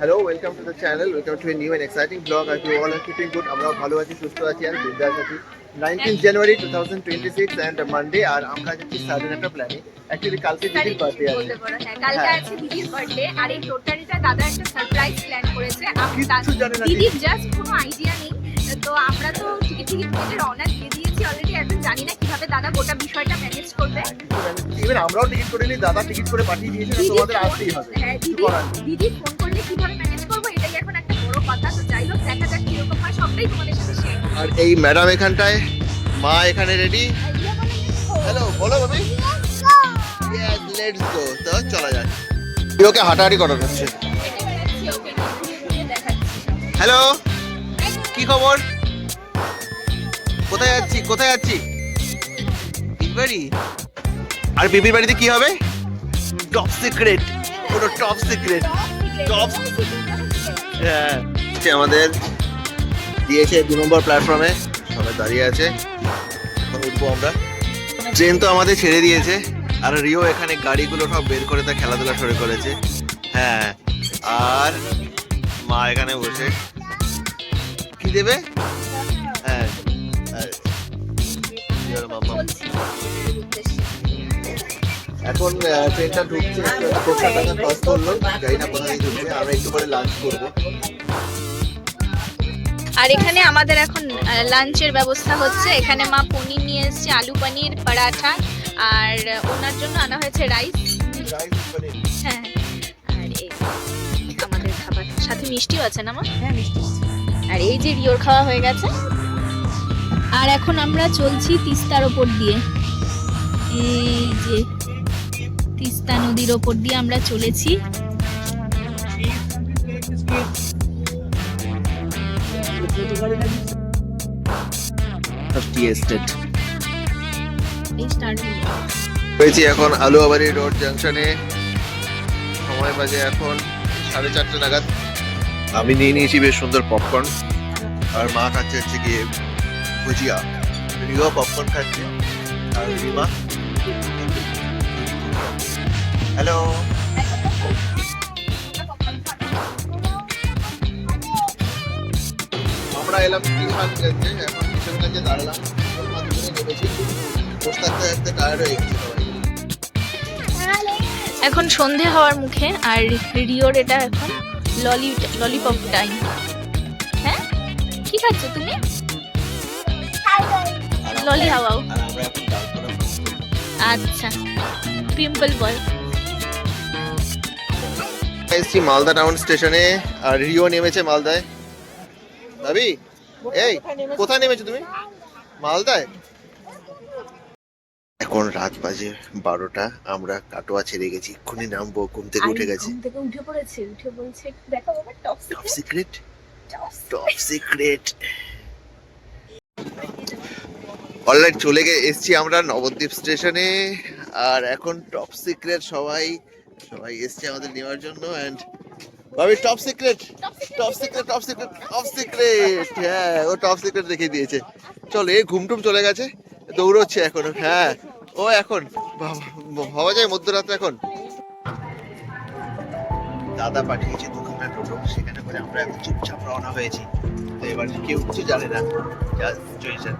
Hello, welcome to the channel. Welcome to a new and exciting vlog. I hope you all are keeping good. আমরা ভালো আছি, সুস্থ আছি আর বিন্দাস আছি। 19th January 2026 and Monday আর আমরা যাচ্ছি সাডেন একটা প্ল্যানে। অ্যাকচুয়ালি কালকে দিদির বার্থডে আছে। বলতে পারো হ্যাঁ, কালকে আছে দিদির বার্থডে আর এই টোটালটা দাদা একটা সারপ্রাইজ প্ল্যান করেছে। দিদির জাস্ট কোনো আইডিয়া নেই, তো আমরা তো টিকিটের অনার দিয়ে দিয়েছি অলরেডি। এখন জানি না কিভাবে দাদা গোটা বিষয়টা ম্যানেজ করবে। ইভেন আমরাও টিকিট করে নিই, দাদা টিকিট করে পাঠিয়ে দিয়েছে, তোমাদের আসতেই হবে। হ্যাঁ, দিদি ফোন করলে কিভাবে ম্যানেজ করবো এটাই এখন একটা বড় কথা। তো যাই হোক, দেখা যাক কিরকম হয়, সবটাই তোমাদের সাথে শেয়ার করব। আর এই ম্যাডাম এখানটায়, মা এখানে রেডি। হ্যালো, বলো ভাবি। Yes, let's go. তো চলা যাক। ওকে হাঁটাহাঁটি করানো হচ্ছে। হ্যালো, কি খবর? কোথায় যাচ্ছি? বাড়ি। আর বিবির বাড়িতে কি হবে? টপ সিক্রেট, পুরো টপ সিক্রেট। হ্যাঁ, আমাদের দিয়েছে 2 নম্বর প্ল্যাটফর্মে, সবাই দাঁড়িয়ে আছে। এখন উঠবো আমরা। ট্রেন তো আমাদের ছেড়ে দিয়েছে আর রিও এখানে গাড়িগুলো সব বের করে তা খেলাধুলা শুরু করেছে। হ্যাঁ, আর মা এখানে বসে কি দেবে? হ্যাঁ, এখন ট্রেনটা ঢুকছে, কলকাতা ক্রস করলো, জানি না কোথায় ঢুকছে। আমরা একটু পরে লাঞ্চ করবো। আর এখানে আমাদের এখন লাঞ্চের ব্যবস্থা হচ্ছে। এখানে মা পনির নিয়ে এসেছে, আলু পনির পরাঠা, আর ওনার জন্য আনা হয়েছে রাইস। হ্যাঁ, আর এই আমাদের খাবার সাথে মিষ্টিও আছে না মা? হ্যাঁ, মিষ্টি। আর এই যে রিওর খাওয়া হয়ে গেছে। আর এখন আমরা চলছি তিস্তার ওপর দিয়ে। এই যে তিস্তা নদীর ওপর দিয়ে আমরা চলেছি। পেয়েছি এখন আলুয়াবাড়ি রোড জাংশনে। সময় বাজে এখন 4:30 নাগাদ। আমি নিয়ে নিয়েছি বেশ সুন্দর পপকর্ন, আর মা খাচ্ছে হচ্ছে গিয়ে ভুজিয়া। রিও পপকর্ন খাচ্ছে আর রিমা। হ্যালো, আমরা এলাম কিশোরগঞ্জে। এখন কিশোরগঞ্জে দাঁড়ালাম, নেমেছি। বসে থাকতে থাকতে টায়ার্ড হয়ে গেছি সবাই। এখন সন্ধে হওয়ার মুখে, আর রিওর এটা এখন ললিপপ টাইম। হ্যাঁ, কি খাচ্ছ তুমি? ললি হাওয়াও। আচ্ছা, পিম্পল বয়। এসছি মালদা টাউন স্টেশনে, আর রিও নেমেছে মালদায়। ভাবি, এই কোথায় নেমেছো তুমি? মালদায়। এখন রাত বাজে 12টা। আমরা কাটোয়া ছেড়ে গেছি, এক্ষুনি নামবো। ঘুম থেকে উঠে গেছি। উঠে পড়েছে, উঠে বলছে দেখো বাবা টপ সিক্রেট। অলরাইট, চলে এসছি আমরা নবদ্বীপ স্টেশনে। আর এখন টপ সিক্রেট সবাই এসছে আমাদের নেওয়ার জন্য। এন্ড ভাবি, টপ সিক্রেট। হ্যাঁ, ও টপ সিক্রেট রেখে দিয়েছে। চলো, এই ঘুমটুম চলে গেছে, দৌড়চ্ছে এখন। হ্যাঁ, ও এখন ভাবা যায় মধ্যরাতে। এখন দাদা পাঠিয়েছে 2খানা টোটো, সেখানে করে আমরা এখন চুপচাপ রওনা হয়েছি। তো এবার কেউ কিছু জানে না, জাস্ট সিচুয়েশন।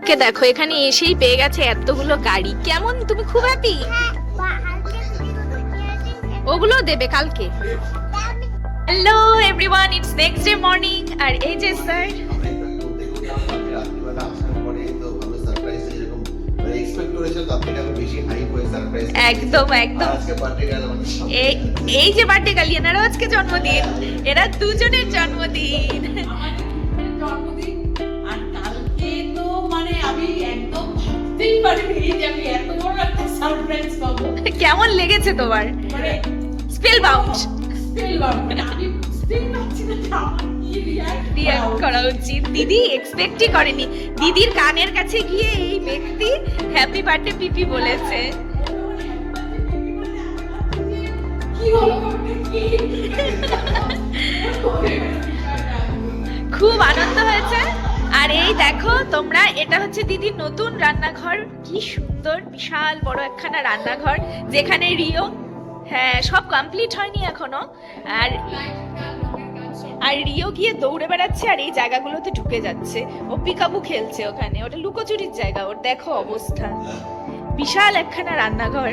কে দেখো, এখানে এসেই পেয়ে গেছে এতগুলো গাড়ি। কেমন, তুমি খুব হ্যাপি? ওগুলো দেবে কালকে। Hello everyone, it's next day morning. আর এই যে স্যার এক্সপেক্ট করেছিল তার থেকে আরো বেশি হাই হয়ে সারপ্রাইজ একদম একদম। আজকে বার্থডে গেল এই এই যে বার্থডে গার্ল, এনারও আজকে জন্মদিন, এরা দুজনের জন্মদিন। জন্মদিন আর কালকে তো মানে আমি একদম ভাবতেই পারিনি যে আমি এত বড় একটা সারপ্রাইজ পাবো। কেমন লেগেছে তোমার? মানে স্পেল বাউন্ড মানে আমি বুঝতেই পারছি না যে আমার কি রিয়াক্ট করা উচিত। দিদি এক্সপেক্টই করেনি, দিদির কানের কাছে গিয়ে এই ব্যক্তি হ্যাপি বার্থডে পিপি বলেছে। কি হলো কি খুব আনন্দ হয়েছে। আর এই দেখো তোমরা, এটা হচ্ছে দিদির নতুন রান্নাঘর। কি সুন্দর, বিশাল বড় একখানা রান্নাঘর যেখানে রিও, হ্যাঁ সব কমপ্লিট হয়নি এখনো। আর আর রিও গিয়ে দৌড়ে বেড়াচ্ছে আর এই জায়গাগুলোতে ঢুকে যাচ্ছে। ও পিকাবু খেলছে ওখানে, ওটা লুকোচুরির জায়গা। ওর দেখো অবস্থা, বিশাল একখানা রান্নাঘর।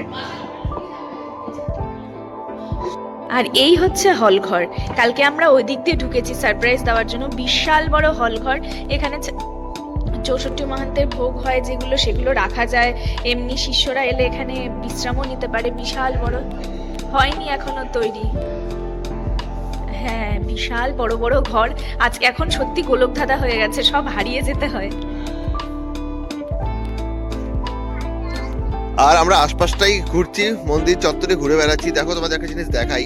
আর এই হচ্ছে হল ঘর। কালকে আমরা ওই দিক দিয়ে ঢুকেছি সারপ্রাইজ দেওয়ার জন্য। বিশাল বড় হল ঘর, এখানে 64 মহান্তের ভোগ হয় যেগুলো, সেগুলো রাখা যায়। এমনি শিষ্যরা এলে এখানে বিশ্রামও নিতে পারে। বিশাল বড়, হয়নি এখনো তৈরি। হ্যাঁ বিশাল বড় বড় ঘর। আজকে এখন সত্যি গোলকধাঁধা হয়ে গেছে, সব হারিয়ে যেতে হয়। আর আমরা আশপাশটাই ঘুরছি, মন্দির চত্বরে ঘুরে বেড়াচ্ছি। দেখো তোমাদের একটা জিনিস দেখাই,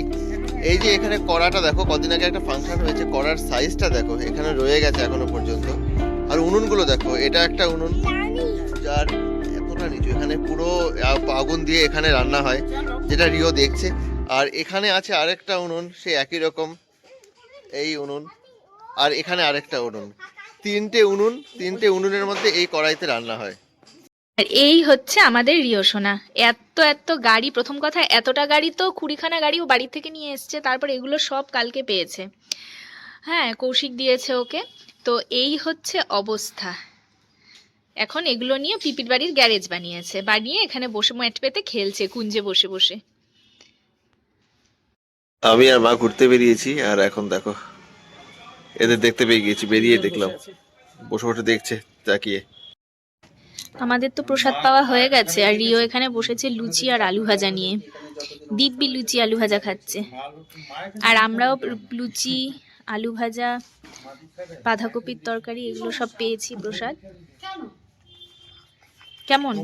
এই যে এখানে কড়াটা দেখো, কদিন আগে একটা ফাংশন হয়েছে, কড়ার সাইজটা দেখো এখানে রয়ে গেছে এখনো পর্যন্ত। আর উনুনগুলো দেখো, এটা একটা উনুন যার এতটা নিচু, এখানে পুরো আগুন দিয়ে এখানে রান্না হয়, যেটা রিও দেখছে। আর এখানে আছে আরেকটা উনুন, সে একই রকম এই উনুন। আর এখানে আরেকটা উনুন, তিনটে উনুনের মধ্যে এই কড়াইতে রান্না হয়। আর এই হচ্ছে আমাদের রিও সোনা। এত এত গাড়ি, প্রথম কথা এতটা গাড়ি তো 20খানা গাড়ি ও বাড়ি থেকে নিয়ে এসছে। তারপর এগুলো সব কালকে পেয়েছে, হ্যাঁ কৌশিক দিয়েছে ওকে। তো এই হচ্ছে অবস্থা। এখন এগুলো নিয়ে পিপির বাড়ির গ্যারেজ বানিয়েছে, বানিয়ে এখানে বসে ম্যাট পেতে খেলছে কুঞ্জে বসে বসে। আমি আর মা ঘুরতে বেরিয়েছি, আর এখন দেখো এদের দেখতে পেয়ে গিয়েছি, বেরিয়ে দেখলাম বসে বসে দেখছে তাকিয়ে। আমাদের তো প্রসাদ পাওয়া হয়ে গেছে, আর রিও এখানে বসেছে লুচি আর আলু ভাজা নিয়ে। দিব্যি লুচি আলু ভাজা খাচ্ছে। আর আমরাও লুচি, আলু ভাজা, বাঁধাকপির তরকারি এগুলো সব পেয়েছি প্রসাদ। কেমন?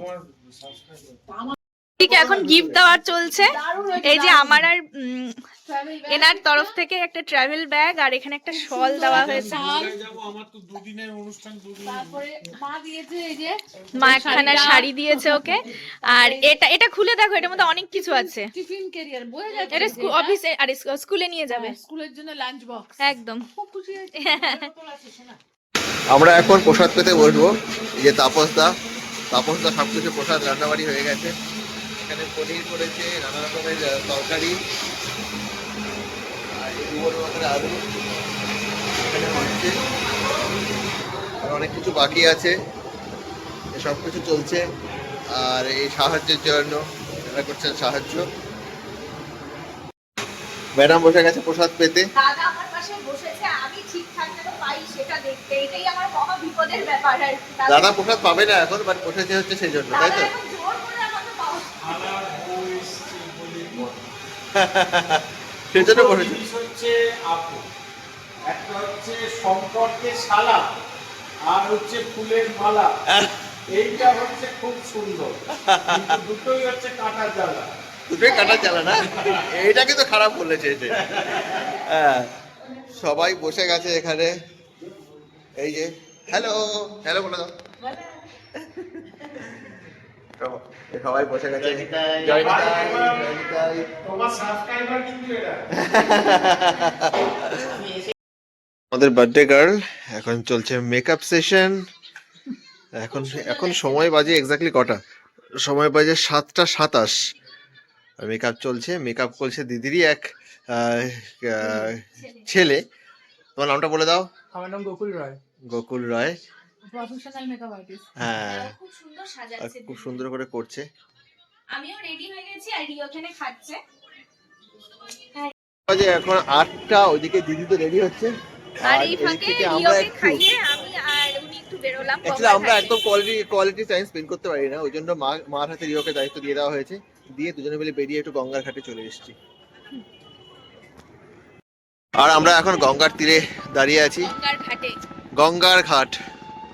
ঠিক এখন গিফট দেওয়ার চলছে। এই যে আমার আর এনার তরফ থেকে একটা ট্রাভেল ব্যাগ, আর এখানে একটা শল দেওয়া হয়েছে। তারপরে মা দিয়েছে এই যে মা একখানা শাড়ি দিয়েছে ওকে। আর এটা খুলে দেখো, এটার মধ্যে অনেক কিছু আছে। টিফিন ক্যারিয়ার বয়ে যাচ্ছে, এটা অফিসে আর স্কুলে নিয়ে যাবে। স্কুলের জন্য লাঞ্চ বক্স। একদম খুব খুশি হয়েছে। আমরা এখন প্রসাদ পেতে বসবো। এই যে তাপসদা সবকিছু প্রসাদ রান্নাবাড়ি হয়ে গেছে। এখানে পনির করেছে, নানা রকমের তরকারি, আর এই দুপুর মধ্যে আলু এখানে হচ্ছে, আর অনেক কিছু বাকি আছে। সব কিছু চলছে। আর এই সাহায্যের জন্য যারা করছেন সাহায্য, ম্যাডাম বসে গেছে প্রসাদ পেতে। দাদা আমার পাশে বসেছে, আমি ঠিকঠাক যেন পাই সেটা দেখতে। এটাই আমার মহা বিপদের ব্যাপার। আর দাদা প্রসাদ পাবে না এখন, বাট বসেছে হচ্ছে সেই জন্য, তাই তো? এখন জোর করে আমাকে পাওয়া। সেই জন্য বসেছে। হচ্ছে আপু, একটা হচ্ছে সম্পর্কের শালা, আর হচ্ছে ফুলের মালা। এইটা হচ্ছে খুব সুন্দর, কিন্তু দুটোই হচ্ছে কাটা জ্বালা। দুটোই কাটা চালা না, এইটা কিন্তু খারাপ বলেছে এটা। হ্যাঁ, সবাই বসে গেছে এখানে। এই যে হ্যালো হ্যালো বলে দাও। সবাই বসে গেছে। জয় নিতাই, জয় নিতাই। তোমার সাবস্ক্রাইবার কিন্তু এরা। আমাদের বার্থডে গার্ল এখন চলছে মেকআপ সেশন। এখন সময় বাজে এক্স্যাক্টলি কটা? সময় বাজে 7:27। মেকআপ চলছে, মেকআপ করছে দিদিরই এক ছেলে। তোমার নামটা বলে দাও। আমার নাম গোকুল রয়। গোকুল রয়, প্রফেশনাল মেকআপ আর্টিস্ট। হ্যাঁ খুব সুন্দর সাজাচ্ছে, খুব সুন্দর করে করছে। আমিও রেডি হয়ে গেছি, আর রিও ওখানে খাচ্ছে। বাজে এখন 8টা, ওইদিকে দিদি তো রেডি হচ্ছে। আর এই ফাঁকে রিওকে খাইয়ে আমি আর উনি একটু বেরোলাম। আমরা একদম কোয়ালিটি টাইম স্পেন্ড করতে পারি না, ওই জন্য মার হাতে রিওকে দায়িত্ব দিয়ে দেওয়া হয়েছে। দিয়ে দুজনে মিলে বেরিয়ে একটু গঙ্গার ঘাটে চলে এসেছি। আর আমরা এখন গঙ্গার তীরে দাঁড়িয়ে আছি, গঙ্গার ঘাটে। গঙ্গার ঘাট।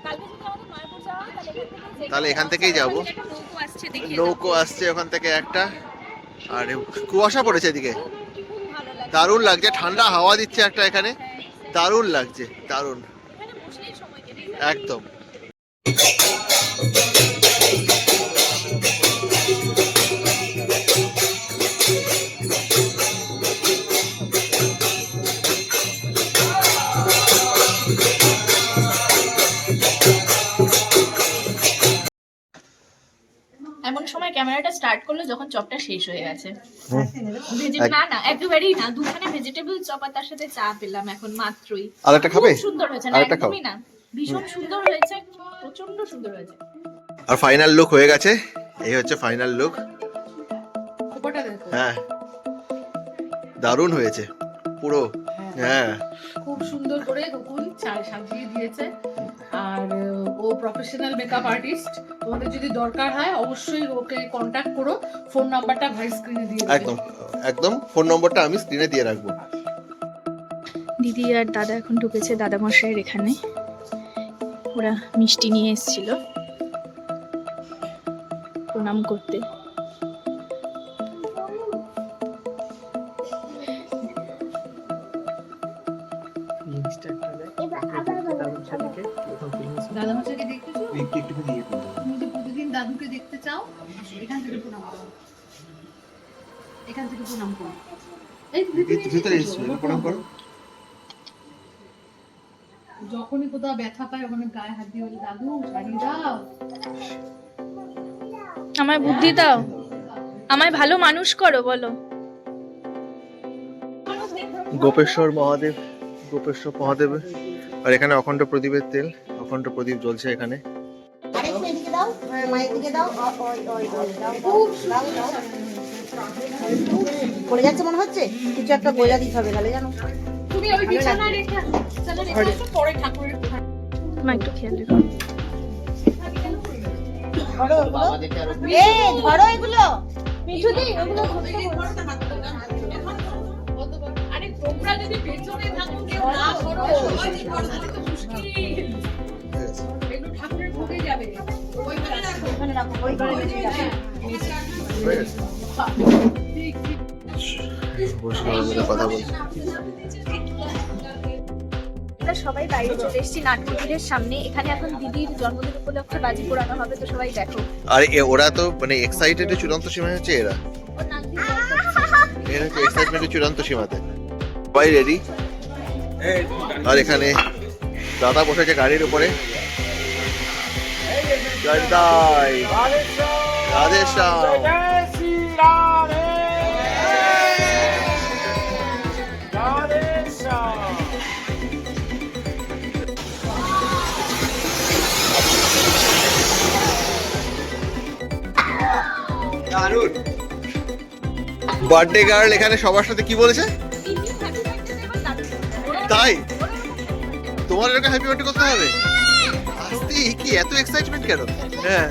কালকে যদি আমাদের মায়াপুর যাওয়া হয় তাহলে এখান থেকেই যাবো। একটা নৌকো আসছে, দেখে নৌকো আসছে ওখান থেকে একটা, আর কুয়াশা পড়েছে এদিকে, খুব ভালো লাগে। দারুণ লাগছে, ঠান্ডা হাওয়া দিচ্ছে একটা এখানে, দারুণ লাগছে, দারুণ এখানে বসলেই সময় কেটে একদম। এমন সময় ক্যামেরাটা স্টার্ট করলো যখন চপটা শেষ হয়ে গেছে। না না একেবারেই না, দুখানে ভেজিটেবল চপ আর তার সাথে চা পেলাম এখন মাত্রই। আর একটা খাবে? খুব সুন্দর হয়েছে না? আরেকটা খাও। একদমই না, ভীষণ সুন্দর হয়েছে, প্রচন্ড সুন্দর হয়েছে। আর ফাইনাল লুক হয়ে গেছে, এই হচ্ছে ফাইনাল লুক। খোপাটা দেখো, হ্যাঁ দারুণ হয়েছে পুরো। হ্যাঁ খুব সুন্দর করে গোকুল সাজিয়ে দিয়েছে। আর ও প্রফেশনাল মেকআপ আর্টিস্ট, তোমাদের যদি দরকার হয় অবশ্যই ওকে কন্ট্যাক্ট করো, ফোন নাম্বারটা ভাই স্ক্রিনে দিয়ে দেবো। একদম একদম, ফোন নম্বরটা আমি স্ক্রিনে দিয়ে রাখবো। দিদি আর দাদা এখন ঢুকেছে দাদা মশাইয়ের এখানে, ওরা মিষ্টি নিয়ে এসেছিল প্রণাম করতে। দাদা মশাইকে দেখতেছো? তুমি যে প্রতিদিন দাদুকে দেখতে চাও, এখান থেকে প্রণাম করো, এখান থেকে প্রণাম করো। এই ভিতরে এসেছো, প্রণাম করো। যখনই কোথাও ব্যথা পায় ওখানে গায়ে হাত দিয়ে বলে দাদু ছাড়িয়ে দাও। আমায় বুদ্ধি দাও, আমায় ভালো মানুষ করো বলো। গোপেশ্বর মহাদেব, গোপেশ্বর মহাদেব। আর এখানে অখণ্ড প্রদীপের তেল, অখণ্ড প্রদীপ জ্বলছে এখানে। পড়ে যাচ্ছে মনে হচ্ছে, কিছু একটা বোঝা দিতে হবে তাহলে জানো। তুমি ওই বিছানায় রেখে আসো, পরে ঠাকুরের মা একটু খেয়াল রেখো। ধরো এগুলো, ধরো এগুলো। আরে তোমরা যদি পেছনে থাকো কেউ না করো, তাহলে তো মুশকিল। এগুলো ঠাকুরের ভোগে যাবে, ওইখানে রাখো, ওখানে রাখো, ওই ঘরে রেখে রাখো। ঠিক ঠিক। বসে কথা বলছি। আমরা সবাই বাইরে চলে এসেছি নাট্যকুটিরের সামনে, এখানে এখন দিদির জন্মদিন উপলক্ষে বাজি পোড়ানো হবে, তো সবাই দেখো। আর ওরা তো মানে এক্সাইটেড চূড়ান্ত সীমায় হচ্ছে এরা, এরা হচ্ছে এক্সাইটমেন্টের চূড়ান্ত সীমাতে। সবাই রেডি। আর এখানে দাদা বসেছে গাড়ির উপরে। জয়দাই রাধেশ্যাম। বার্থডে গার্ল এখানে সবার সাথে কি বলেছে? তাই তোমার এরকম হ্যাপি বার্থডে করতে হবে? আস্তে কি এত এক্সাইটমেন্ট কেন? হ্যাঁ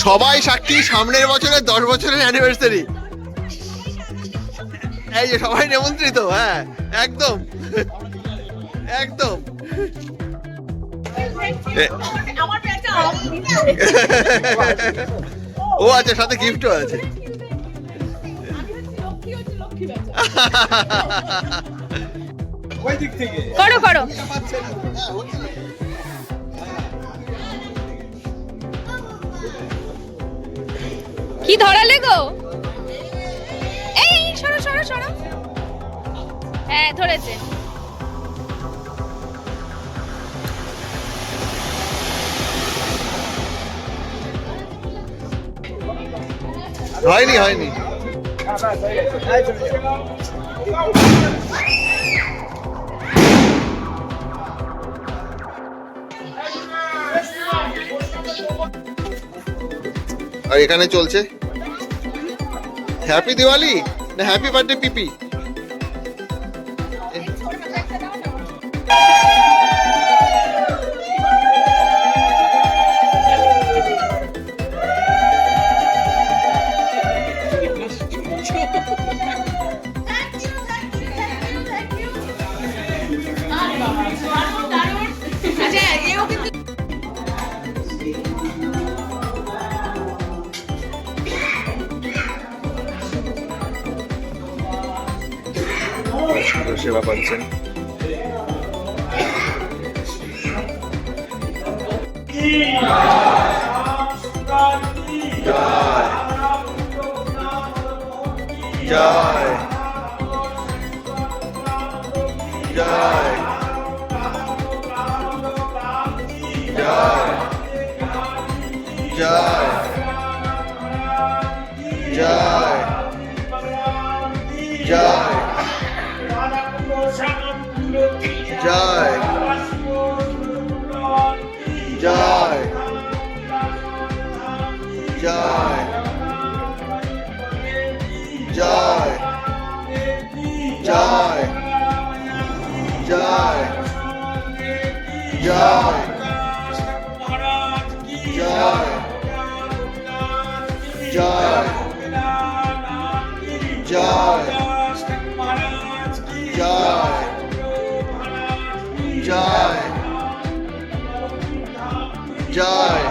সবাই সাক্ষী, সামনের বছরের 10 বছরের অ্যানিভার্সারি। এই যে সবাই নিমন্ত্রিত। হ্যাঁ একদম একদম। ও আচ্ছা, সাথে গিফটও আছে। করো করো। কি ধরালে গো? এই সরো সরো সরো। হ্যাঁ ধরেছে। হয়নি হয়নি। আর এখানে চলছে হ্যাপি দিওয়ালি না হ্যাপি বার্থডে পিপি। সেবা পাচ্ছেন। জয় জয় জয় জয় জয় জয় জয় জয় জয় জয় জয় জয় জয় জয় জয় জয় জয় জয় জয়।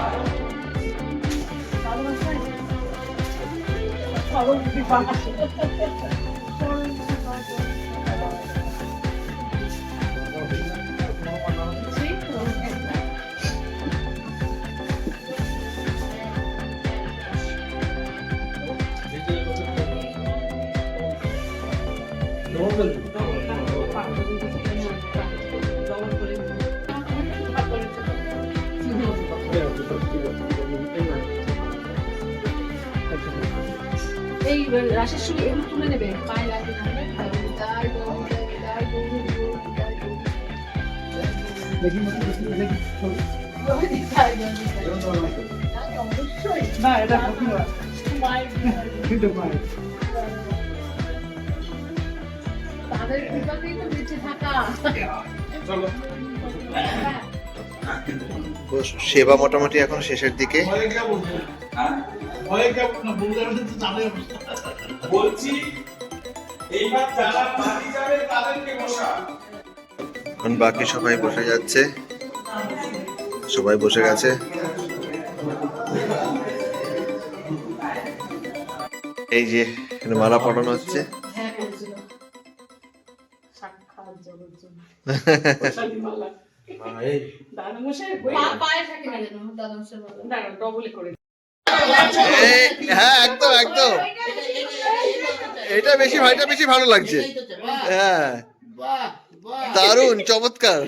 এই রাশের সঙ্গে এগুলো তুলে নেবে, পায়ে লাগবে না। তাদের কৃপাতেই তো বেঁচে থাকা। সেবা মোটামুটি এখন শেষের দিকে। বলছি এইবার যারা বাড়ি যাবে তাদেরকে বসা। এখন বাকি সবাই বসে যাচ্ছে, সবাই বসে গেছে। এই যে এখানে মালা পড়ানো হচ্ছে। হ্যাঁ বলছিল সাক্ষাৎ জগজ্জন দাদামশাই পায়ে থাকে না যেন দাদামশাই দাঁড়া ডবলে করে। হ্যাঁ একদম একদম, এটা বেশি ভালো লাগছে। হ্যাঁ দারুণ চমৎকার।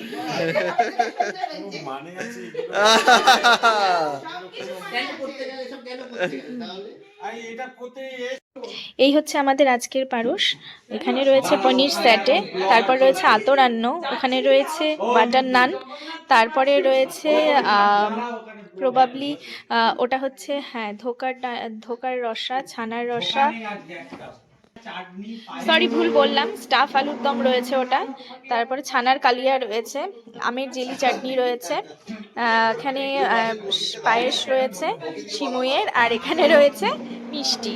এই হচ্ছে আমাদের আজকের পারস। এখানে রয়েছে পনির স্যাটে, তারপর রয়েছে আতরান্ন, ওখানে রয়েছে বাটার নান, তারপরে রয়েছে প্রবাবলি ওটা হচ্ছে হ্যাঁ ধোকার রসা, ছানার রসা, সরি ভুল বললাম, স্টাফ আলুর দম রয়েছে ওটা, তারপরে ছানার কালিয়া রয়েছে, আমের জেলি চাটনি রয়েছে, এখানে পায়েস রয়েছে সিমুইয়ের, আর এখানে রয়েছে মিষ্টি।